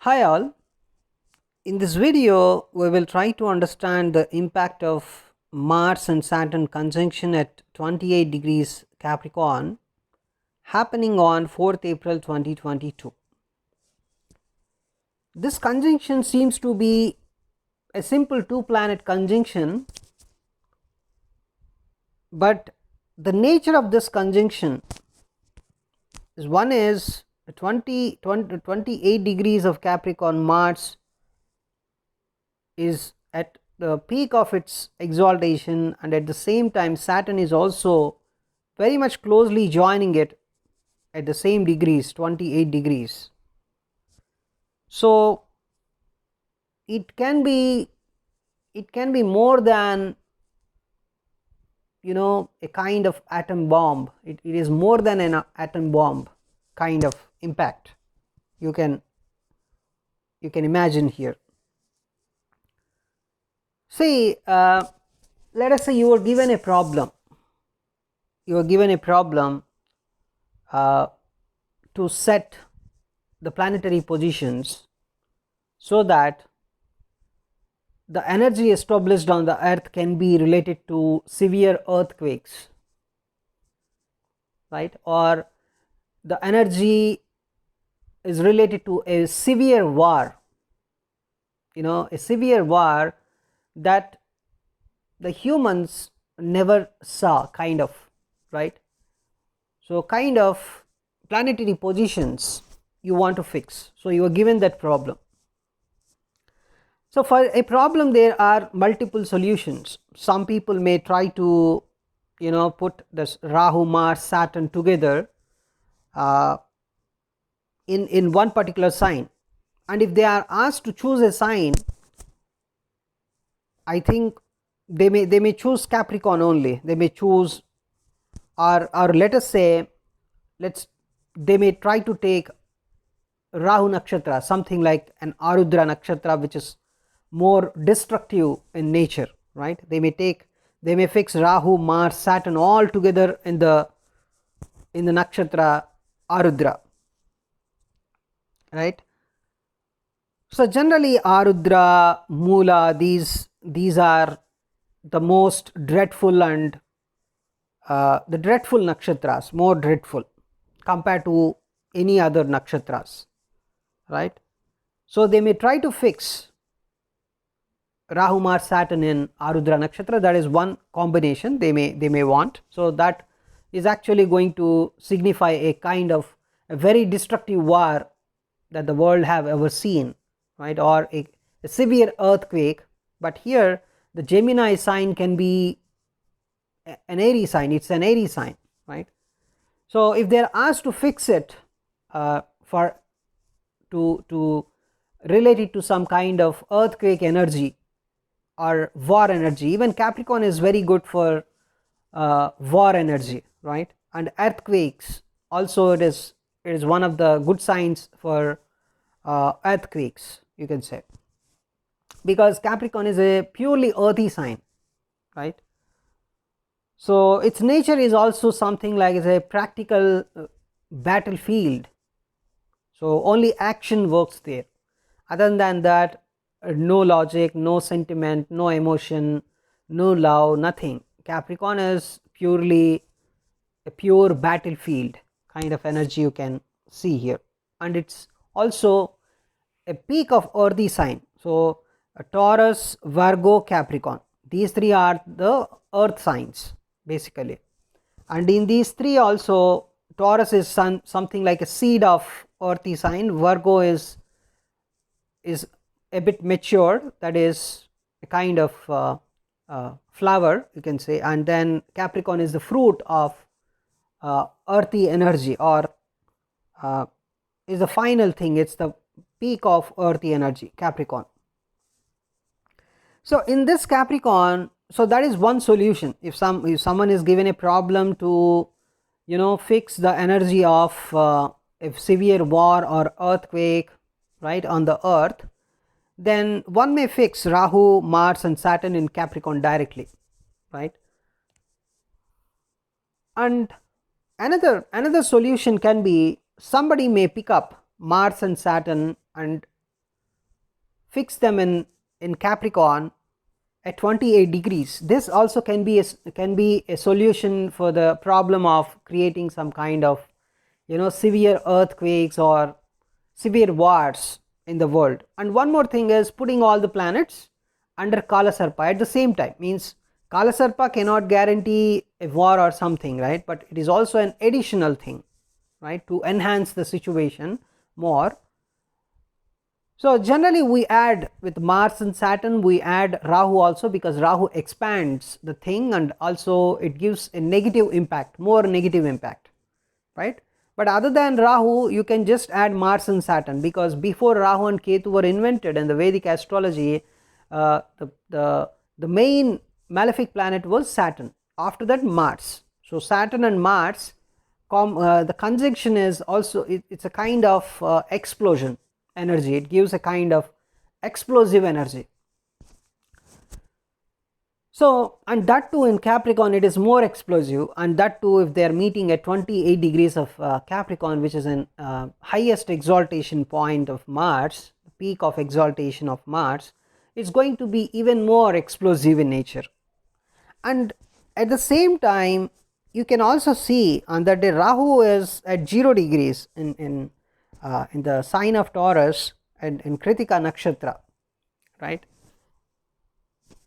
Hi all, in this video we will try to understand the impact of Mars and Saturn conjunction at 28 degrees Capricorn happening on 4th April 2022. This conjunction seems to be a simple two planet conjunction, but the nature of this conjunction is one is 28 degrees of Capricorn. Mars is at the peak of its exaltation, and at the same time Saturn is also very much closely joining it at the same degrees, 28 degrees. So it can be more than a kind of atom bomb. It is more than an atom bomb kind of impact you can imagine here. See, let us say you were given a problem. To set the planetary positions so that the energy established on the earth can be related to severe earthquakes, right, or the energy is related to a severe war, a severe war that the humans never saw, kind of, right. So kind of planetary positions you want to fix, so you are given that problem. So for a problem there are multiple solutions. Some people may try to put this Rahu, Mars, Saturn together in one particular sign, and if they are asked to choose a sign, I think they may choose Capricorn only. They may choose, or let us say, they may try to take Rahu Nakshatra, something like an Arudra Nakshatra, which is more destructive in nature, right. They may fix Rahu, Mars, Saturn all together in the nakshatra Arudra, right. So generally Arudra, Mula, these are the most dreadful, and the dreadful nakshatras, more dreadful compared to any other nakshatras, right. So they may try to fix Rahu, Mars, Saturn in Arudra Nakshatra. That is one combination they may want. So that is actually going to signify a kind of a very destructive war that the world have ever seen, right, or a severe earthquake. But here the Gemini sign can be an Aries sign. It's an Aries sign, right. So if they are asked to fix it for to relate it to some kind of earthquake energy or war energy, even Capricorn is very good for war energy, right, and earthquakes also, it is one of the good signs for earthquakes, you can say, because Capricorn is a purely earthy sign, right. So its nature is also something like a practical battlefield, so only action works there. Other than that, no logic, no sentiment, no emotion, no love, nothing. Capricorn is purely a pure battlefield kind of energy you can see here, and it's also a peak of earthy sign. So Taurus, Virgo, Capricorn, these three are the earth signs basically, and in these three also Taurus is something like a seed of earthy sign, Virgo is a bit mature, that is a kind of flower, you can say, and then Capricorn is the fruit of earthy energy, or is the final thing, it's the peak of earthy energy, Capricorn. So in this Capricorn, so that is one solution. If someone is given a problem to fix the energy of a severe war or earthquake, right, on the earth, then one may fix Rahu, Mars and Saturn in Capricorn directly, right. And another solution can be, somebody may pick up Mars and Saturn and fix them in Capricorn at 28 degrees. This also can be a solution for the problem of creating some kind of severe earthquakes or severe wars in the world. And one more thing is putting all the planets under Kala Sarpa at the same time. Means Kala Sarpa cannot guarantee a war or something, right, but it is also an additional thing, right, to enhance the situation more. So generally we add with Mars and Saturn, we add Rahu also, because Rahu expands the thing and also it gives a negative impact, more negative impact, right. But other than Rahu, you can just add Mars and Saturn, because before Rahu and Ketu were invented in the Vedic astrology, the main malefic planet was Saturn, after that Mars. So Saturn and Mars, the conjunction is also, it's a kind of explosion energy, it gives a kind of explosive energy. So, and that too in Capricorn it is more explosive, and that too if they are meeting at 28 degrees of Capricorn, which is an highest exaltation point of Mars, peak of exaltation of Mars, it's going to be even more explosive in nature. And at the same time you can also see on that day Rahu is at 0 degrees in the sign of Taurus and in Kritika Nakshatra, right.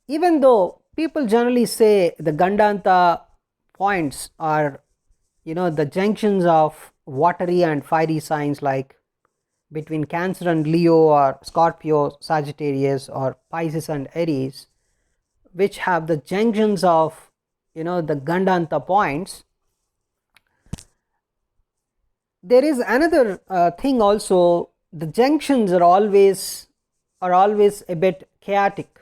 Even though people generally say the Gandanta points are the junctions of watery and fiery signs, like between Cancer and Leo, or Scorpio, Sagittarius, or Pisces and Aries, which have the junctions of the Gandanta points. There is another thing also, the junctions are always a bit chaotic,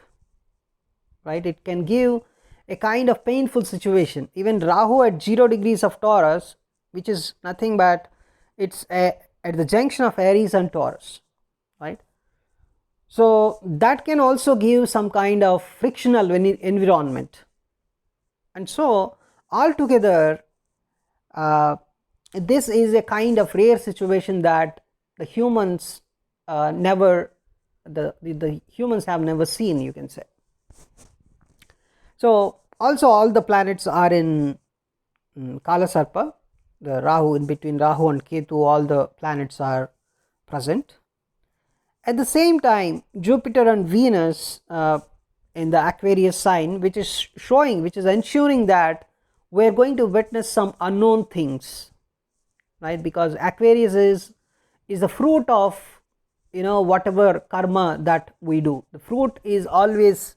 right. It can give a kind of painful situation. Even Rahu at 0 degrees of Taurus, which is nothing but it's at the junction of Aries and Taurus, right. So that can also give some kind of frictional environment. And so altogether this is a kind of rare situation that the humans the humans have never seen, you can say. So also all the planets are in Kala Sarpa, the Rahu, in between Rahu and Ketu, all the planets are present. At the same time Jupiter and Venus in the Aquarius sign, which is ensuring that we are going to witness some unknown things, right, because Aquarius is the fruit of whatever karma that we do. The fruit is always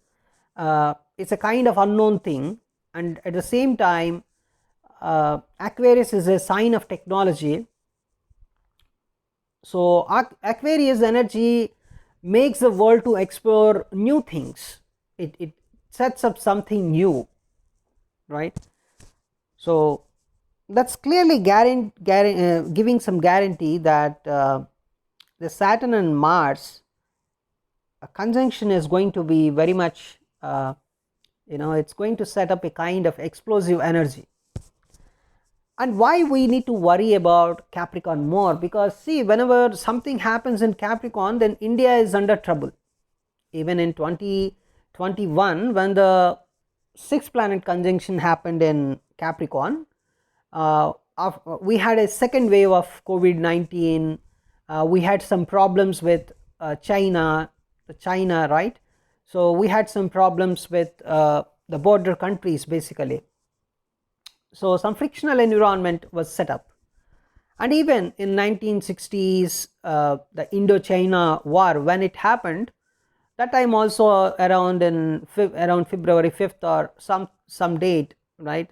it's a kind of unknown thing, and at the same time Aquarius is a sign of technology. So Aquarius energy makes the world to explore new things, it sets up something new, right. So that's clearly giving some guarantee that the Saturn and Mars conjunction is going to be very much it's going to set up a kind of explosive energy. And why we need to worry about Capricorn more? Because see, whenever something happens in Capricorn, then India is under trouble. Even in 2021, when the 6th planet conjunction happened in Capricorn, we had a second wave of COVID-19. We had some problems with China, right. So we had some problems with the border countries basically. So some frictional environment was set up. And even in 1960s the Indo-China war, when it happened, that time also around February 5th or some date, right,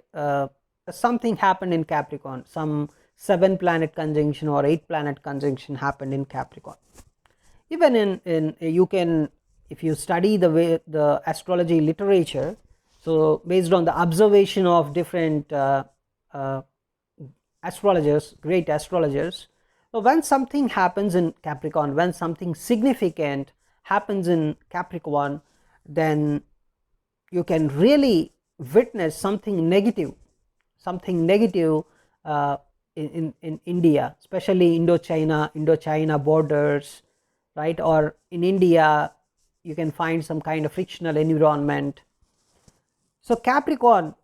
something happened in Capricorn, some 7 planet conjunction or 8 planet conjunction happened in Capricorn. Even in you can, if you study the astrology literature, so based on the observation of different astrologers, great astrologers, so when something happens in Capricorn, when something significant happens in Capricorn, then you can really witness something negative in India, especially Indo-China borders, right, or in India you can find some kind of frictional environment. So Capricorn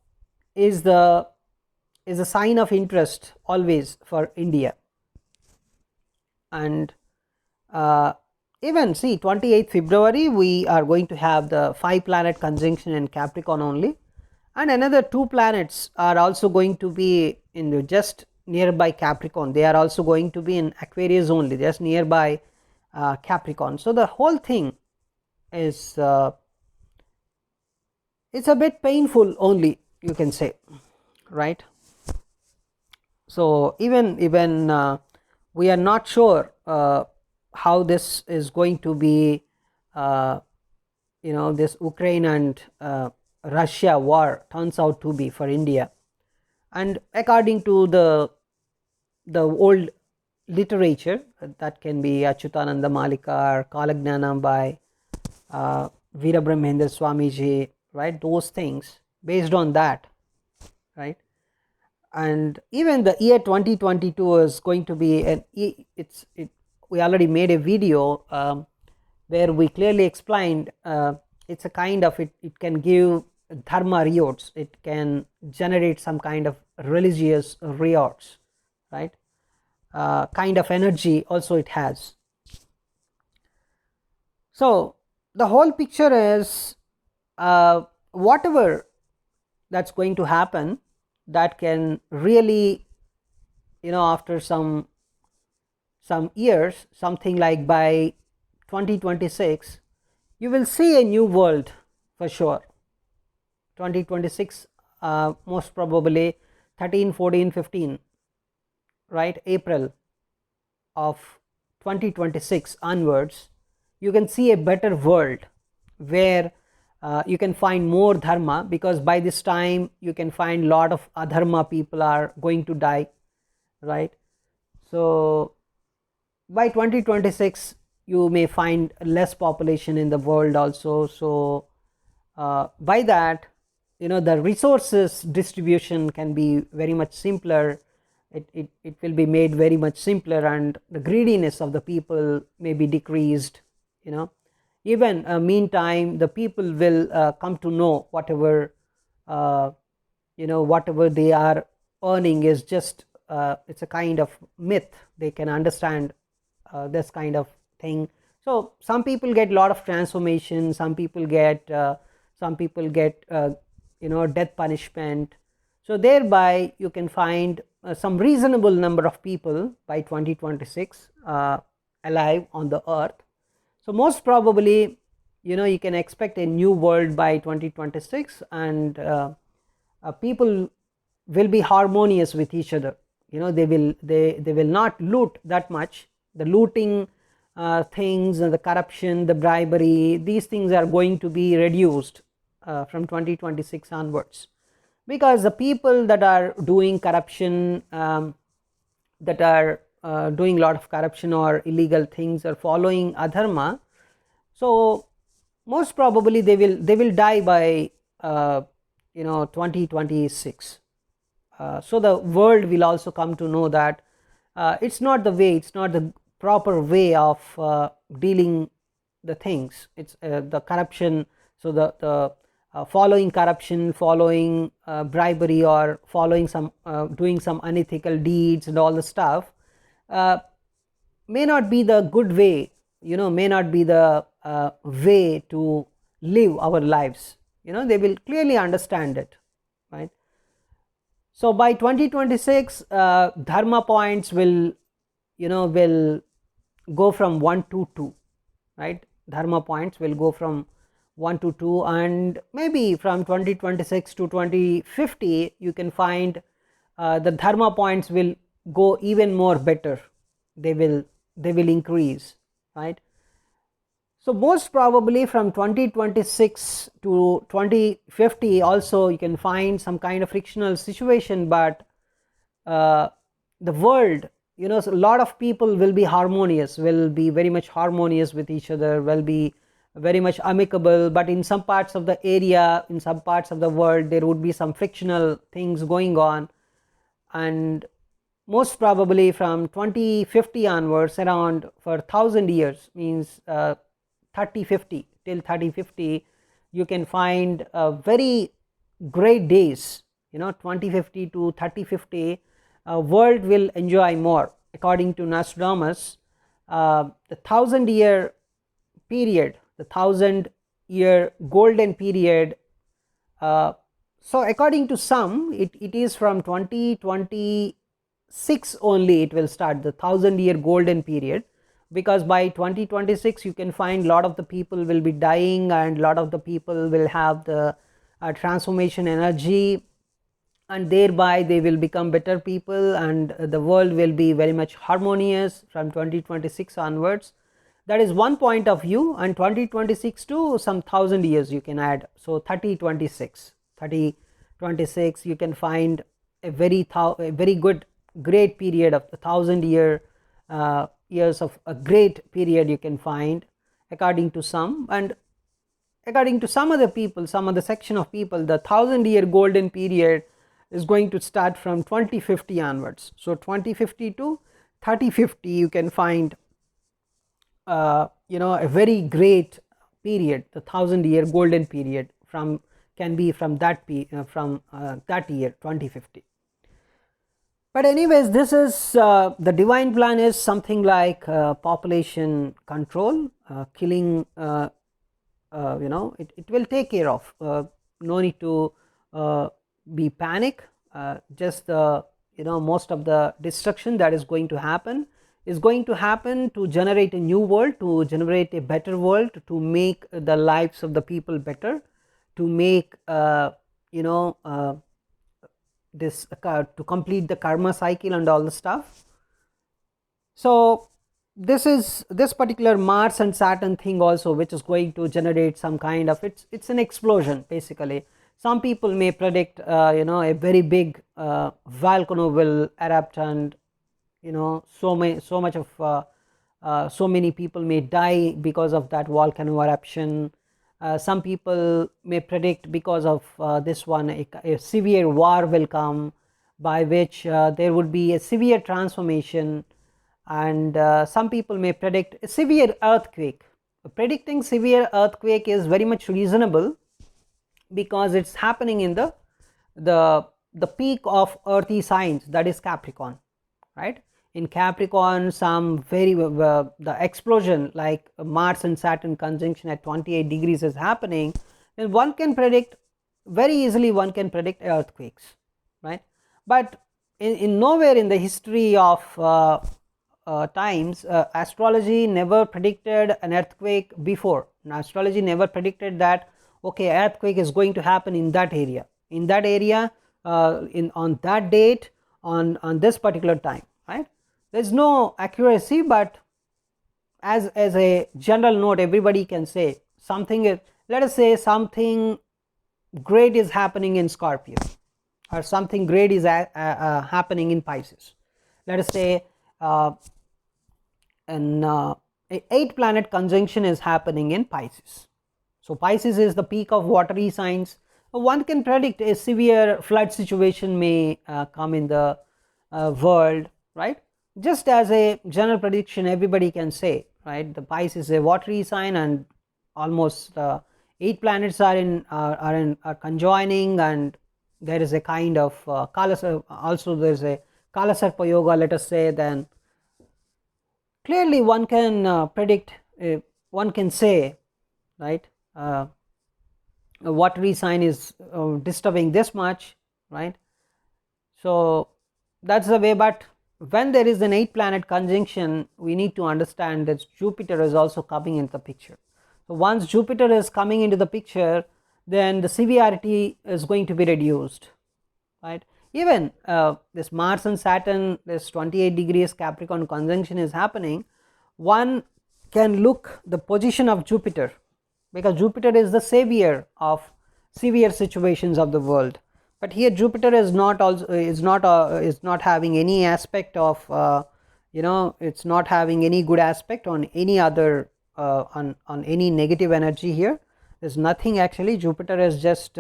is a sign of interest always for India, and even see 28th February we are going to have the 5 planet conjunction in Capricorn only, and another 2 planets are also going to be in the just nearby Capricorn. They are also going to be in Aquarius only, just nearby Capricorn. So the whole thing is it's a bit painful only, you can say, right? So even we are not sure how this is going to be, this Ukraine and Russia war turns out to be for India. And according to the old literature, that can be Achyutananda Malika or Kalagnana by Veerabrahmendra Swamiji, right, those things, based on that, right. And even the year 2022 is going to be we already made a video where we clearly explained it's a kind of it can give dharma riots, it can generate some kind of religious riots, right, kind of energy also it has. So the whole picture is whatever that's going to happen, that can really, after some years, something like by 2026 you will see a new world for sure. 2026 most probably 13, 14, 15, right, April of 2026 onwards, you can see a better world where you can find more dharma, because by this time you can find lot of adharma people are going to die, right. So by 2026 you may find less population in the world also. So by that, the resources distribution can be very much simpler, it will be made very much simpler, and the greediness of the people may be decreased. Even meantime the people will come to know whatever whatever they are earning is just it's a kind of myth. They can understand this kind of thing. So some people get lot of transformation, some people get death punishment. So thereby you can find some reasonable number of people by 2026 alive on the earth. So most probably you can expect a new world by 2026, and people will be harmonious with each other. They will not loot that much. The looting things and the corruption, the bribery, these things are going to be reduced from 2026 onwards, because the people that are doing corruption, that are doing a lot of corruption or illegal things, or following adharma, so most probably they will die by 2026. So the world will also come to know that it's not the way, it's not the proper way of dealing the things. It's the corruption. So the following corruption, following bribery, or following some doing some unethical deeds and all the stuff may not be the good way, may not be the way to live our lives. They will clearly understand it, right. So by 2026 dharma points will will go from 1 to 2, right. Dharma points will go from 1 to 2, and maybe from 2026 to 2050 you can find the dharma points will go even more better. They will increase, right. So most probably from 2026 to 2050 also you can find some kind of frictional situation, but the world, so a lot of people will be harmonious, will be very much harmonious with each other, will be very much amicable. But in some parts of the area, in some parts of the world, there would be some frictional things going on, and most probably from 2050 onwards, around for 1000 years, means 3050 till 3050, you can find very great days. 2050 to 3050, world will enjoy more. According to Nostradamus, the 1,000-year period, the 1,000-year golden period, so according to some, it is from 2026 only it will start, the 1,000-year golden period, because by 2026 you can find lot of the people will be dying, and lot of the people will have the transformation energy, and thereby they will become better people, and the world will be very much harmonious from 2026 onwards. That is one point of view. And 2026 to some 1,000 years you can add, so 3026 you can find a very good great period of 1,000 years of a great period you can find, according to some. And according to some other people, some other section of people, the 1,000-year golden period is going to start from 2050 onwards. So 2050 to 3050 you can find a very great period. The 1,000-year golden period can be from that year 2050. But anyways, this is the divine plan is something like population control, killing, it will take care of, no need to be panic. Just the most of the destruction that is going to happen to generate a new world, to generate a better world, to make the lives of the people better, to make this to complete the karma cycle and all the stuff. So this is this particular Mars and Saturn thing also, which is going to generate some kind of, it's an explosion basically. Some people may predict a very big volcano will erupt, and so many people may die because of that volcano eruption. Some people may predict because of this one a severe war will come, by which there would be a severe transformation. And some people may predict a severe earthquake. Predicting severe earthquake is very much reasonable, because it's happening in the peak of earthy signs, that is Capricorn, right? In Capricorn, some very the explosion like Mars and Saturn conjunction at 28 degrees is happening, then one can predict very easily, one can predict earthquakes, right? But in nowhere in the history of times, astrology never predicted an earthquake before. Astrology never predicted that okay, earthquake is going to happen in that area on that date, on this particular time, right? There's no accuracy, but as a general note, everybody can say something is, let us say something great is happening in Scorpio, or something great is happening in Pisces. Let us say an 8-planet conjunction is happening in Pisces. So Pisces is the peak of watery signs. One can predict a severe flood situation may come in the world, right? Just as a general prediction, everybody can say, right? The Pisces is a watery sign, and almost 8 planets are conjoining, and there is a kind of also there is a Kalasarpa yoga, let us say. Then clearly one can predict, one can say, right, a watery sign is disturbing this much, right? So that's the way. But when there is an 8-planet conjunction, we need to understand that Jupiter is also coming into the picture. So once Jupiter is coming into the picture, then the severity is going to be reduced, right? Even this Mars and Saturn, this 28 degrees Capricorn conjunction is happening, one can look the position of Jupiter, because Jupiter is the savior of severe situations of the world. But here Jupiter is not having any aspect of it's not having any good aspect on any other on any negative energy here. There's nothing actually. Jupiter is just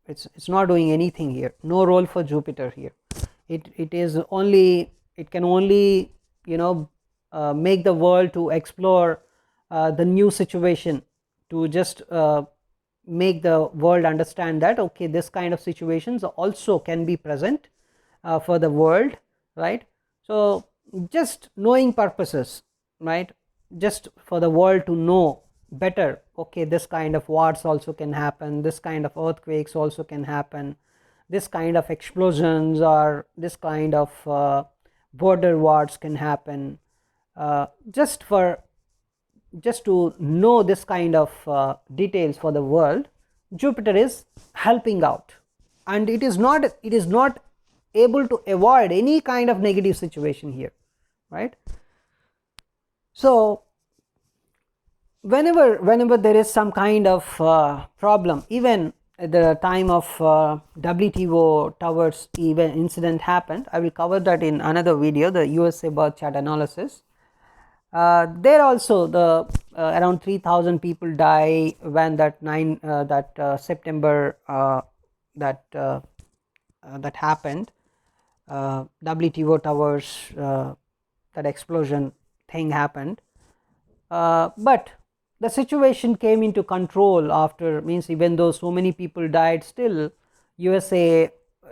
it's not doing anything here. No role for Jupiter here. It can only make the world to explore the new situation, to just make the world understand that okay, this kind of situations also can be present for the world, right? So just knowing purposes, right, just for the world to know better, okay, this kind of wars also can happen, this kind of earthquakes also can happen, this kind of explosions or this kind of border wars can happen, just to know this kind of details for the world. Jupiter is helping out, and it is not able to avoid any kind of negative situation here, right? So whenever there is some kind of problem, even at the time of WTO towers event incident happened, I will cover that in another video, the USA birth chart analysis. There also the around 3,000 people die when that September that happened, WTO towers, that explosion thing happened, but the situation came into control after, means even though so many people died, still USA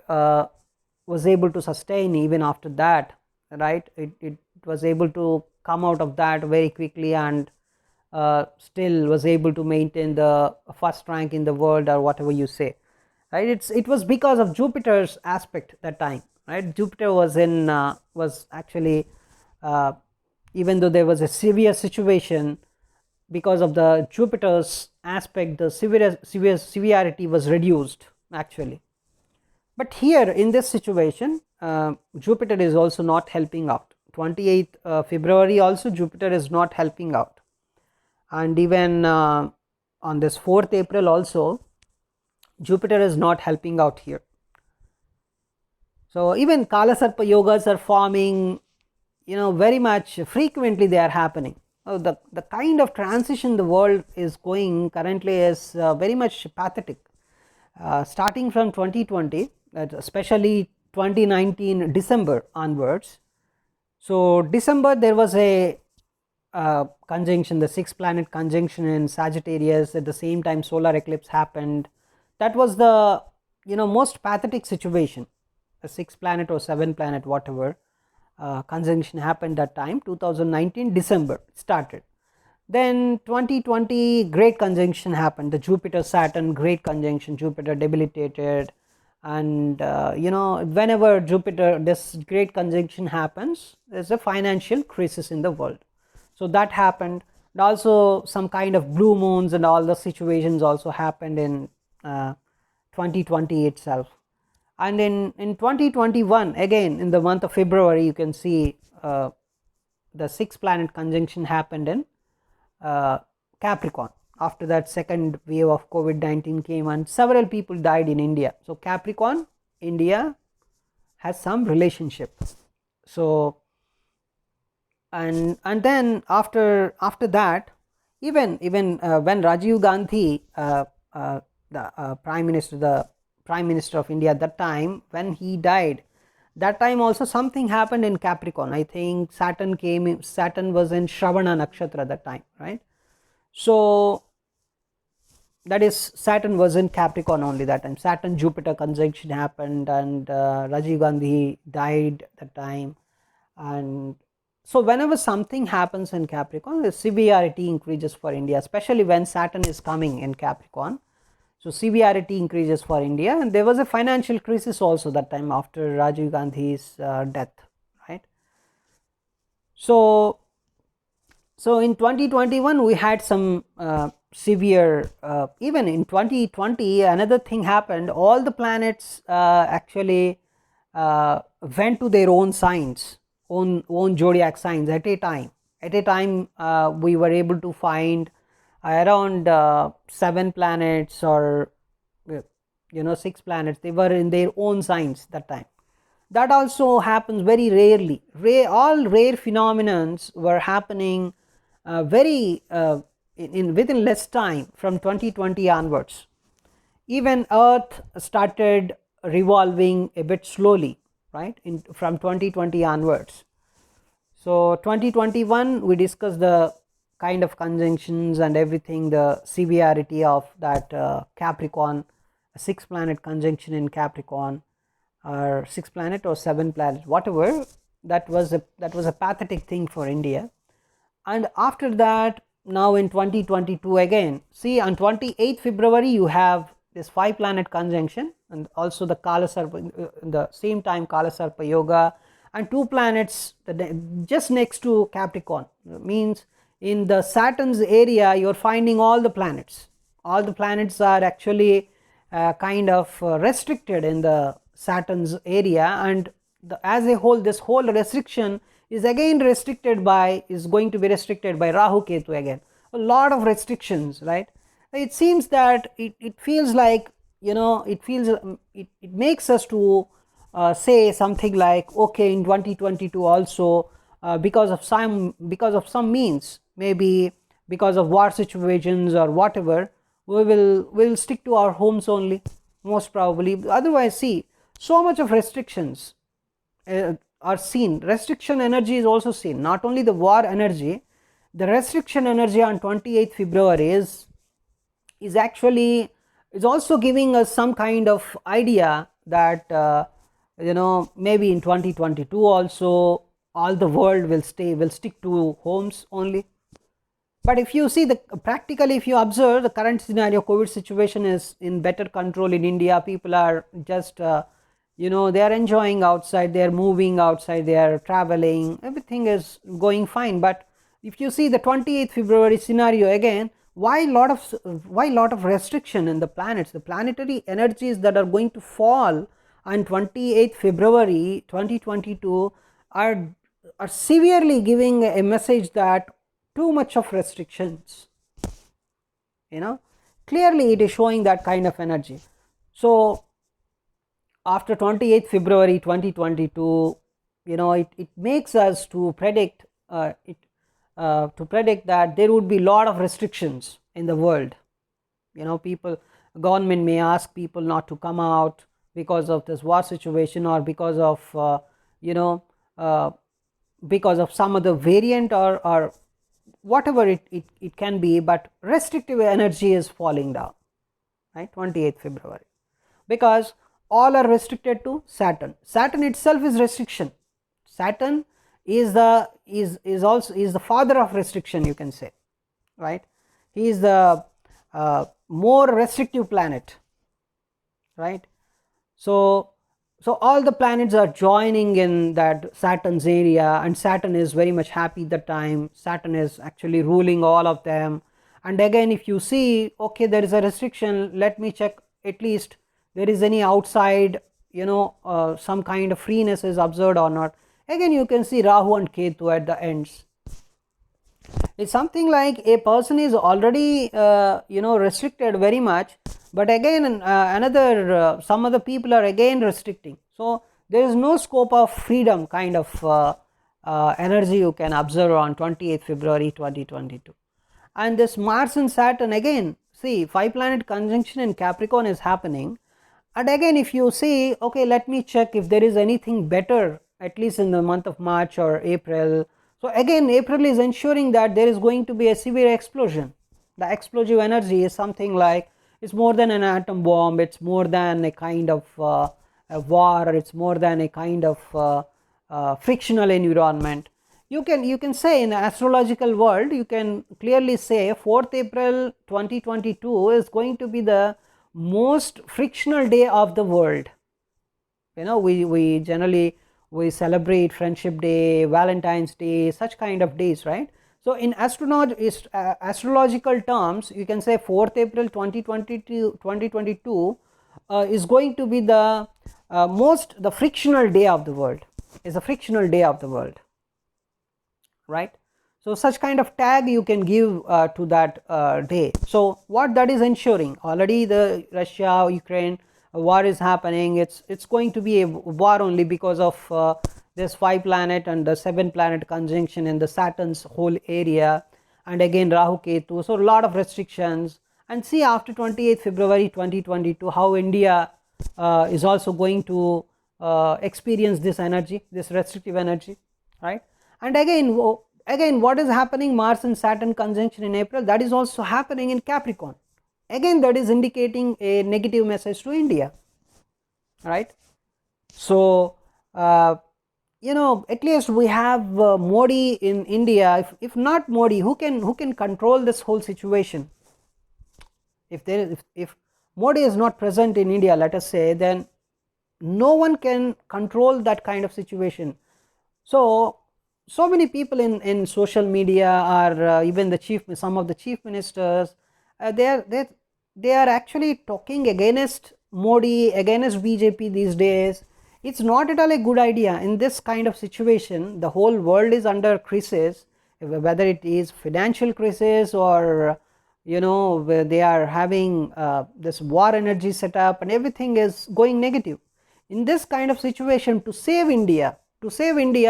was able to sustain even after that, right? It was able to come out of that very quickly and still was able to maintain the first rank in the world, or whatever you say, right? It was because of Jupiter's aspect that time, right? Jupiter was actually, even though there was a severe situation, because of the Jupiter's aspect, the severity was reduced actually. But here in this situation, Jupiter is also not helping out. 28th February also Jupiter is not helping out, and even on this 4th April also Jupiter is not helping out here. So even Kala Sarpa yogas are forming, very much frequently they are happening. The kind of transition the world is going currently is very much pathetic, starting from 2020, especially 2019 December onwards. So December there was a conjunction, the 6 planet conjunction in Sagittarius. At the same time solar eclipse happened. That was the most pathetic situation. A 6 planet or 7 planet, whatever, conjunction happened that time. 2019 December started. Then 2020 great conjunction happened, the Jupiter Saturn great conjunction. Jupiter debilitated, and whenever Jupiter, this great conjunction happens, there's a financial crisis in the world. So that happened, and also some kind of blue moons and all the situations also happened in 2020 itself. And in 2021 again in the month of February, you can see the 6 planet conjunction happened in Capricorn. After that, second wave of COVID-19 came and several people died in India. So Capricorn, India has some relationship. So and then after that, even when Rajiv Gandhi, the prime minister of India at that time, when he died, that time also something happened in Capricorn. I think Saturn was in Shravana Nakshatra that time, right? So that is, Saturn was in Capricorn only that time. Saturn Jupiter conjunction happened, and Rajiv Gandhi died that time. And so whenever something happens in Capricorn, the severity increases for India, especially when Saturn is coming in Capricorn. So severity increases for India, and there was a financial crisis also that time after Rajiv Gandhi's death, right? So in 2021 we had some severe, even in 2020 another thing happened. All the planets actually went to their own signs, own zodiac signs at a time. We were able to find around 7 planets or 6 planets. They were in their own signs that time. That also happens very rarely. All rare phenomenons were happening very within less time from 2020 onwards. Even Earth started revolving a bit slowly, right, from 2020 onwards. So 2021 we discussed the kind of conjunctions and everything, the severity of that Capricorn, 6 planet conjunction in Capricorn, or 6 planet or 7 planet, whatever, that was a pathetic thing for India. And after that, now in 2022 again, see, on 28th February you have this 5 planet conjunction, and also the Kala Sarpa, the same time Kala Sarpa Yoga, and 2 planets just next to Capricorn. Means in the Saturn's area you are finding all the planets. All the planets are actually kind of restricted in the Saturn's area, and as a whole, this whole restriction is again restricted by, is going to be restricted by Rahu Ketu again. A lot of restrictions, right? It seems that it feels like, it feels, it makes us to say something like, okay, in 2022 also, because of some means, maybe because of war situations or whatever, we'll stick to our homes only, most probably. Otherwise, see, so much of restrictions are seen. Restriction energy is also seen, not only the war energy. The restriction energy on 28th February is actually, is also giving us some kind of idea that maybe in 2022 also all the world will stick to homes only. But if you see, practically, if you observe the current scenario, COVID situation is in better control in India. People are just they are enjoying outside, they are moving outside, they are traveling, everything is going fine. But if you see the 28th February scenario again, why lot of restriction in the planets? The planetary energies that are going to fall on 28th February 2022 are severely giving a message that too much of restrictions, clearly it is showing that kind of energy. So after 28th February 2022, it makes us to predict that there would be a lot of restrictions in the world. Government may ask people not to come out because of this war situation, or because of because of some other variant, or whatever it can be, but restrictive energy is falling down, right? 28th February, because all are restricted to Saturn. Saturn itself is restriction. Saturn is the father of restriction, you can say, right? He is the more restrictive planet, right? So all the planets are joining in that Saturn's area, and Saturn is very much happy that time. Saturn is actually ruling all of them. And again, if you see, okay, there is a restriction, let me check at least there is any outside, some kind of freeness is observed or not. Again, you can see Rahu and Ketu at the ends. It's something like a person is already restricted very much, but again some other people are again restricting. So there is no scope of freedom kind of energy you can observe on 28th February 2022. And this Mars and Saturn, again, see, 5 planet conjunction in Capricorn is happening. And again, if you see, okay, let me check if there is anything better, at least in the month of March or April. So again, April is ensuring that there is going to be a severe explosion. The explosive energy is something like, it's more than an atom bomb, it's more than a kind of a war, it's more than a kind of frictional environment. You can say, in the astrological world, you can clearly say 4th April 2022 is going to be the most frictional day of the world. We generally celebrate Friendship Day, Valentine's Day, such kind of days, right? So in astrological terms, you can say 4th April 2022 is going to be the the frictional day of the world, is a frictional day of the world, right? So such kind of tag you can give to that day. So what that is ensuring, already the Russia Ukraine war is happening. It's going to be a war only because of this 5 planet and the 7 planet conjunction in the Saturn's whole area, and again Rahu Ketu. So a lot of restrictions. And see, after 28th February 2022, how India is also going to experience this energy, this restrictive energy, right? And again Again, what is happening, Mars and Saturn conjunction in April, that is also happening in Capricorn. Again, that is indicating a negative message to India, right? So at least we have Modi in India. If not Modi, who can control this whole situation? If Modi is not present in India, let us say, then no one can control that kind of situation. So many people in social media, or even some of the chief ministers, they are actually talking against Modi, against BJP these days. It's not at all a good idea. In this kind of situation, the whole world is under crisis, whether it is financial crisis, or where they are having this war energy set up, and everything is going negative. In this kind of situation, to save India,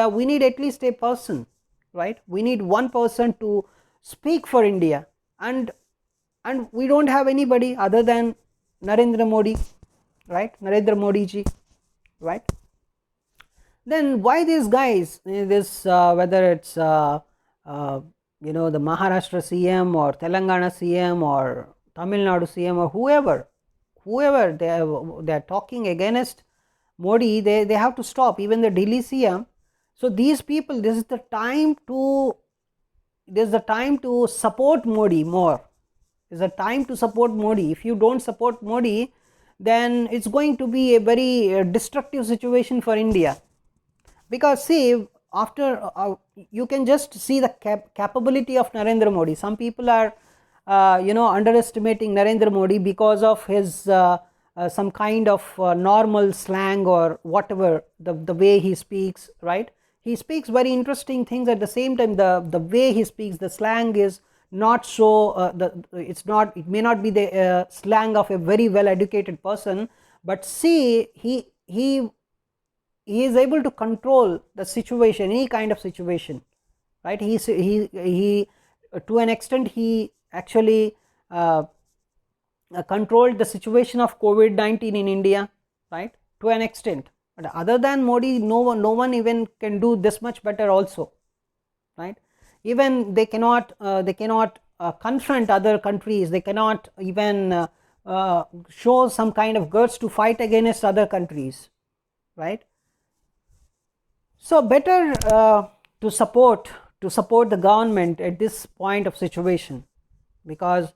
we need at least a person, right? We need one person to speak for India, and we don't have anybody other than Narendra Modi, right? Narendra Modi ji, right? Then why these guys, whether it's the Maharashtra CM or Telangana CM or Tamil Nadu CM or whoever they are talking against Modi, they have to stop. Even the Delhi CM. So these people, this is the time to support Modi more. Is a time to support Modi. If you don't support Modi, then it's going to be a very destructive situation for India. Because see, after you can just see the capability of Narendra Modi. Some people are underestimating Narendra Modi because of his some kind of normal slang or whatever, the way he speaks, right? He speaks very interesting things. At the same time, the way he speaks, the slang is not so it may not be the slang of a very well educated person, but see, he is able to control the situation, any kind of situation, right? He to an extent, he actually controlled the situation of COVID-19 in India, right? To an extent. But other than Modi, no one even can do this much better also, right? Even they cannot confront other countries. They cannot even show some kind of guts to fight against other countries, right? So better to support the government at this point of situation, because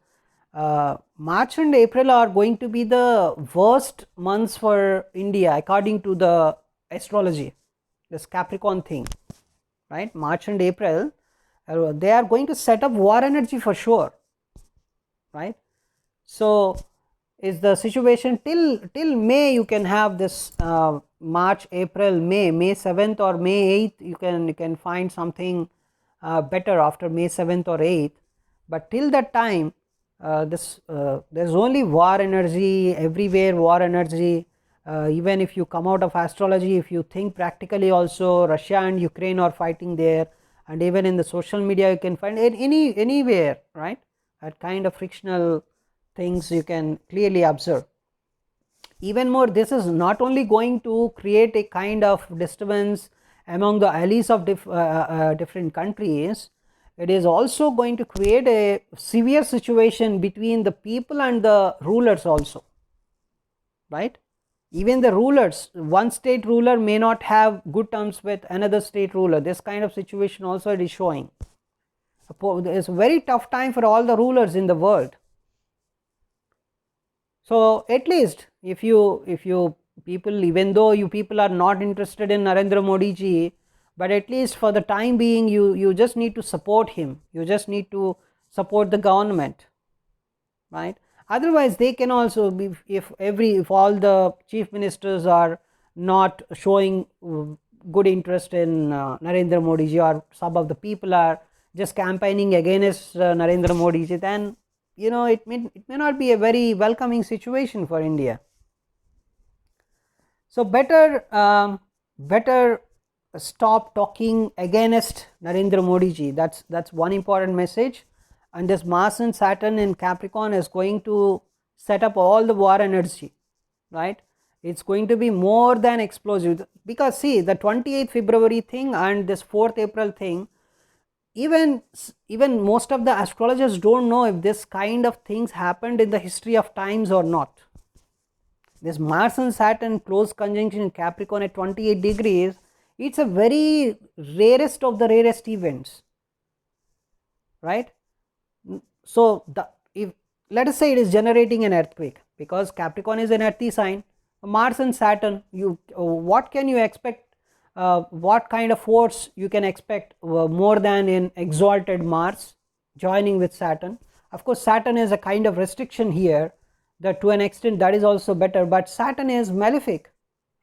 March and April are going to be the worst months for India according to the astrology, this Capricorn thing, right? March and April, they are going to set up war energy for sure, right? So is the situation till May. You can have this March, April, May 7th or May 8th, you can find something better after May 7th or 8th. But till that time, there's only war energy everywhere, war energy. Even if you come out of astrology, if you think practically also, Russia and Ukraine are fighting there, and even in the social media you can find it anywhere, right? That kind of frictional things you can clearly observe. Even more, this is not only going to create a kind of disturbance among the allies of different countries, it is also going to create a severe situation between the people and the rulers also, right? Even the rulers, one state ruler may not have good terms with another state ruler. This kind of situation also it is showing. It's a very tough time for all the rulers in the world. So at least if you people, even though you people are not interested in Narendra Modi ji, but at least for the time being, you just need to support him. You just need to support the government, right? Otherwise, they can also be, if all the chief ministers are not showing good interest in Narendra Modi ji, or some of the people are just campaigning against Narendra Modi ji, then it may not be a very welcoming situation for India. So better stop talking against Narendra Modi ji. That's one important message. And this Mars and Saturn in Capricorn is going to set up all the war energy, right? It's going to be more than explosive, because see, the 28th February thing and this 4th April thing, even most of the astrologers don't know if this kind of things happened in the history of times or not. This Mars and Saturn close conjunction in Capricorn at 28 degrees, it's a very rarest of the rarest events, right? So if let us say it is generating an earthquake, because Capricorn is an earthy sign, Mars and Saturn, what can you expect, what kind of force you can expect more than in exalted Mars joining with Saturn. Of course Saturn is a kind of restriction here, that to an extent that is also better, but Saturn is malefic,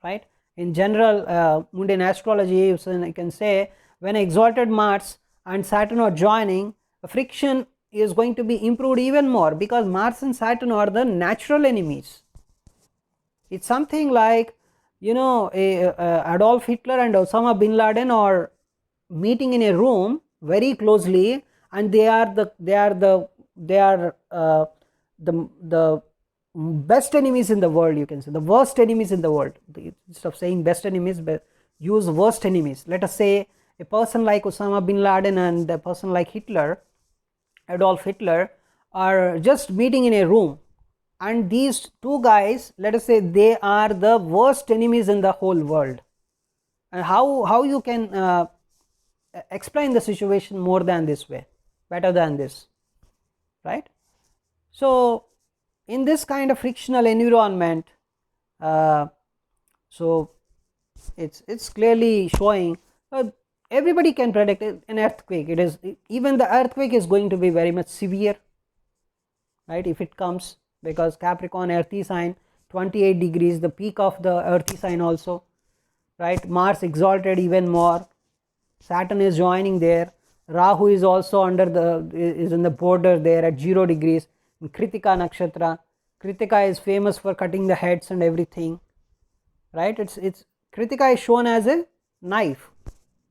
right? In general mundane astrology, so I can say when exalted Mars and Saturn are joining, friction is going to be improved even more, because Mars and Saturn are the natural enemies. It's something like, you know, Adolf Hitler and Osama bin Laden are meeting in a room very closely, and they are the best enemies in the world, you can say, the worst enemies in the world. Instead of saying best enemies, but use worst enemies. Let us say a person like Osama bin Laden and a person like Hitler, Adolf Hitler, are just meeting in a room, and these two guys, let us say, they are the worst enemies in the whole world. And how you can explain the situation more than this way, better than this, right? So in this kind of frictional environment, so it's clearly showing everybody can predict an earthquake. It is, even the earthquake is going to be very much severe, right, if it comes, because Capricorn earthy sign, 28 degrees, the peak of the earthy sign also, right? Mars exalted even more, Saturn is joining there, Rahu is also under the, is in the border there at 0 degrees. In Kritika Nakshatra, Kritika is famous for cutting the heads and everything, right? It's Kritika is shown as a knife.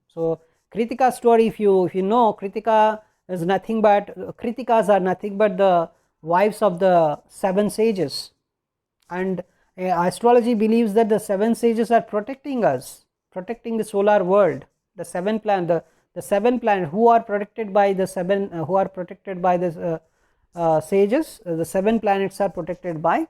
So Kritika's story, if you know, Kritika is nothing but, Kritikas are nothing but the wives of the 7 sages, and astrology believes that the 7 sages are protecting us, protecting the solar world. The 7 planet, the 7 planet who are protected by the 7 who are protected by the sages, the 7 planets are protected by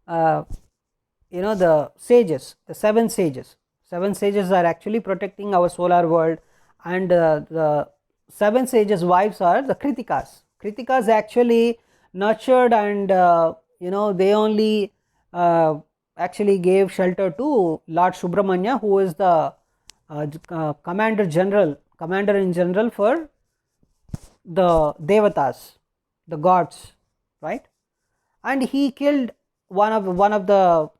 you know, the sages, the 7 sages. 7 sages are actually protecting our solar world, and the 7 sages wives are the Kritikas. Kritikas actually nurtured, and you know, they only actually gave shelter to Lord Subramanya, who is the commander in general for the devatas, the gods, right? And he killed one of the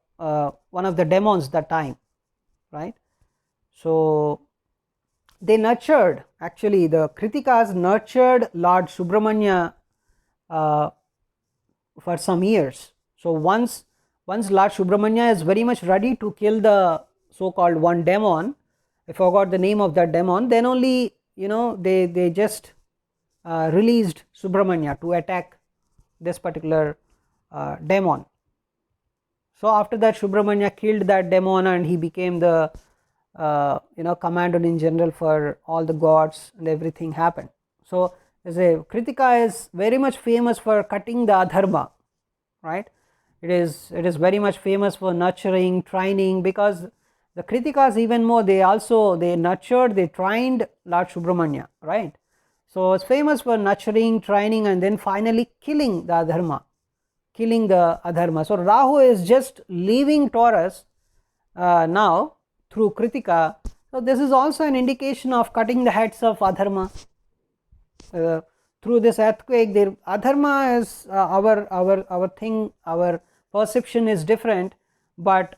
demons that time, right? So they nurtured, actually the Kritikas nurtured Lord Subramanya for some years. So once Lord Subramanya is very much ready to kill the so called one demon, I forgot the name of that demon, then only, you know, they just released Subramanya to attack this particular demon. So after that, Subramanya killed that demon, and he became the you know, commander in general for all the gods, and everything happened. So as a Kritika is very much famous for cutting the adharma, right? It is very much famous for nurturing, training, because the Kritikas even more, they nurtured, they trained Lord Subramanya, right? So it's famous for nurturing, training, and then finally killing the adharma. So Rahu is just leaving Taurus now through Kritika. So this is also an indication of cutting the heads of adharma. Through this earthquake, the adharma is our thing, our perception is different, but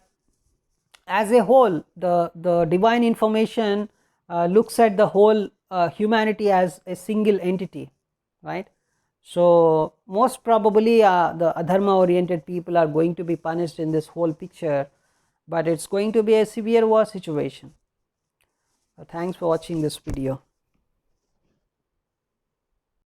as a whole, the divine information looks at the whole humanity as a single entity, right? So most probably the adharma oriented people are going to be punished in this whole picture, but it's going to be a severe war situation. Thanks for watching this video.